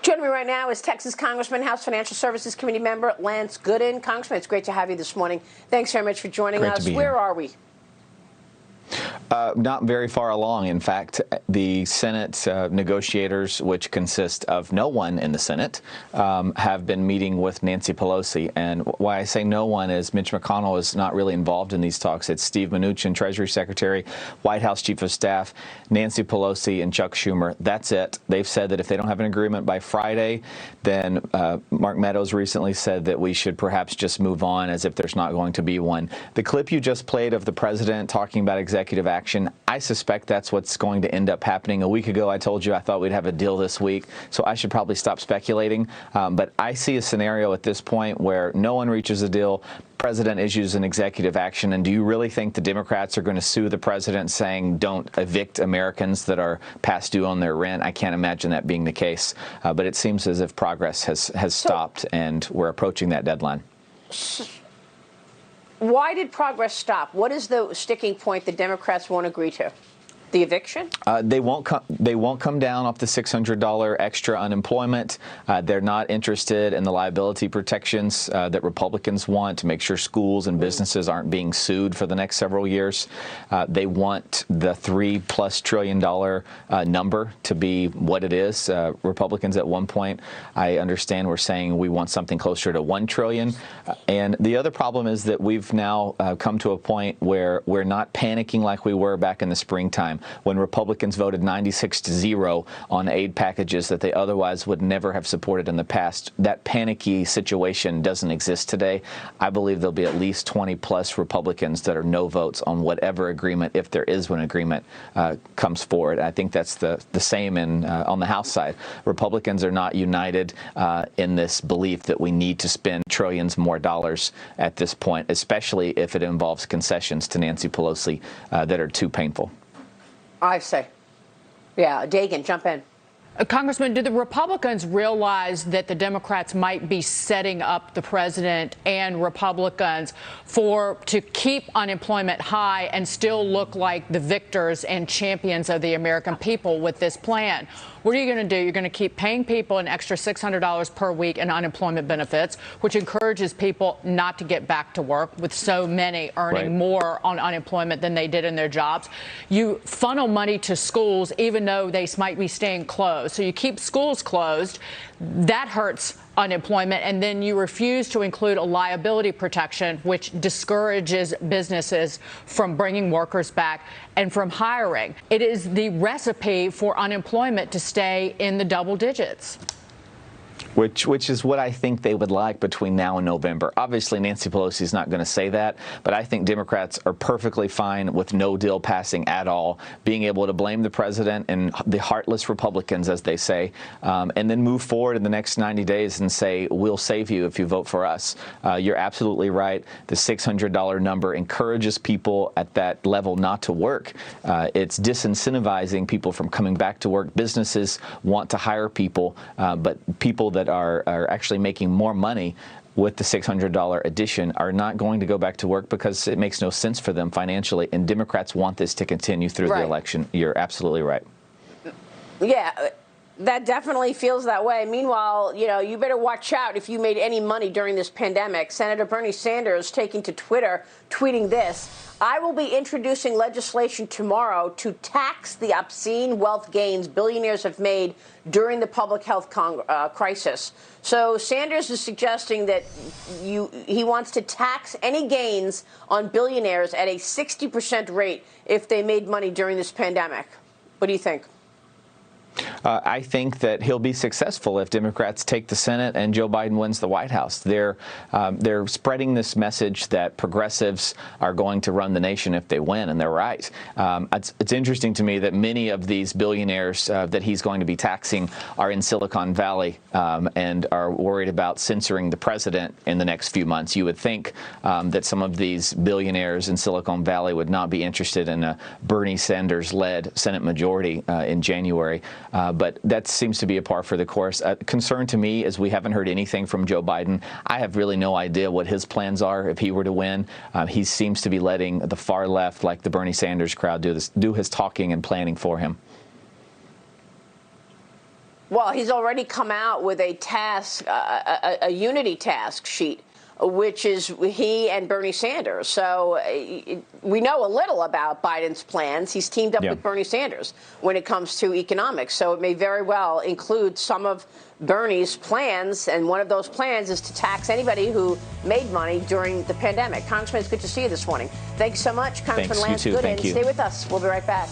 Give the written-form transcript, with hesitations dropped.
Joining me right now is Texas Congressman, House Financial Services Committee member Lance Gooden. Congressman, it's great to have you this morning. Thanks very much for joining us. Where are we? Not very far along. In fact, the Senate negotiators, which consist of no one in the Senate, have been meeting with Nancy Pelosi. And why I say no one is Mitch McConnell is not really involved in these talks. It's Steve Mnuchin, Treasury Secretary, White House Chief of Staff, Nancy Pelosi, and Chuck Schumer. That's it. They've said that if they don't have an agreement by Friday, then Mark Meadows recently said that we should perhaps just move on as if there's not going to be one. The clip you just played of the president talking about executive action, I suspect that's what's going to end up happening. A week ago, I told you I thought we'd have a deal this week, so I should probably stop speculating. But I see a scenario at this point where no one reaches a deal. President issues an executive action. And do you really think the Democrats are going to sue the president saying don't evict Americans that are past due on their rent? I can't imagine that being the case. But it seems as if progress has stopped and we're approaching that deadline. Why did progress stop? What is the sticking point the Democrats won't agree to? The eviction? They won't come down off the $600 extra unemployment. They're not interested in the liability protections that Republicans want to make sure schools and businesses aren't being sued for the next several years. They want the $3+ trillion number to be what it is. Republicans at one point, I understand, were saying we want something closer to $1 trillion. And the other problem is that we've now come to a point where we're not panicking like we were back in the springtime, when Republicans voted 96-0 on aid packages that they otherwise would never have supported in the past. That panicky situation doesn't exist today. I believe there'll be at least 20+ Republicans that are no votes on whatever agreement, if there is one agreement, comes forward. I think that's the same on the House side. Republicans are not united in this belief that we need to spend trillions more dollars at this point, especially if it involves concessions to Nancy Pelosi that are too painful. I say. Yeah, Dagan, jump in. Congressman, do the Republicans realize that the Democrats might be setting up the president and Republicans to keep unemployment high and still look like the victors and champions of the American people with this plan? What are you going to do? You're going to keep paying people an extra $600 per week in unemployment benefits, which encourages people not to get back to work, with so many earning more on unemployment than they did in their jobs. You funnel money to schools, even though they might be staying closed. So you keep schools closed. That hurts unemployment, and then you refuse to include a liability protection, which discourages businesses from bringing workers back and from hiring. It is the recipe for unemployment to stay in the double digits. Which is what I think they would like between now and November. Obviously, Nancy Pelosi is not going to say that, but I think Democrats are perfectly fine with no deal passing at all, being able to blame the president and the heartless Republicans, as they say, and then move forward in the next 90 days and say, we'll save you if you vote for us. You're absolutely right. The $600 number encourages people at that level not to work. It's disincentivizing people from coming back to work. Businesses want to hire people, but people that are actually making more money with the $600 addition are not going to go back to work because it makes no sense for them financially. And Democrats want this to continue through the election. You're absolutely right. Yeah, that definitely feels that way. Meanwhile, you better watch out if you made any money during this pandemic. Senator Bernie Sanders taking to Twitter, tweeting this: I will be introducing legislation tomorrow to tax the obscene wealth gains billionaires have made during the public health crisis. So Sanders is suggesting that he wants to tax any gains on billionaires at a 60% rate if they made money during this pandemic. What do you think? I think that he'll be successful if Democrats take the Senate and Joe Biden wins the White House. They're spreading this message that progressives are going to run the nation if they win, and they're right. It's interesting to me that many of these billionaires that he's going to be taxing are in Silicon Valley and are worried about censoring the president in the next few months. You would think that some of these billionaires in Silicon Valley would not be interested in a Bernie Sanders-led Senate majority in January. But that seems to be a par for the course. Concern to me is we haven't heard anything from Joe Biden. I have really no idea what his plans are if he were to win. He seems to be letting the far left, like the Bernie Sanders crowd, do his talking and planning for him. Well, he's already come out with a task, a unity task sheet, which is he and Bernie Sanders. So we know a little about Biden's plans. He's teamed up with Bernie Sanders when it comes to economics. So it may very well include some of Bernie's plans. And one of those plans is to tax anybody who made money during the pandemic. Congressman, it's good to see you this morning. Thank you so much, Congressman Lance Gooden. Stay with us. We'll be right back.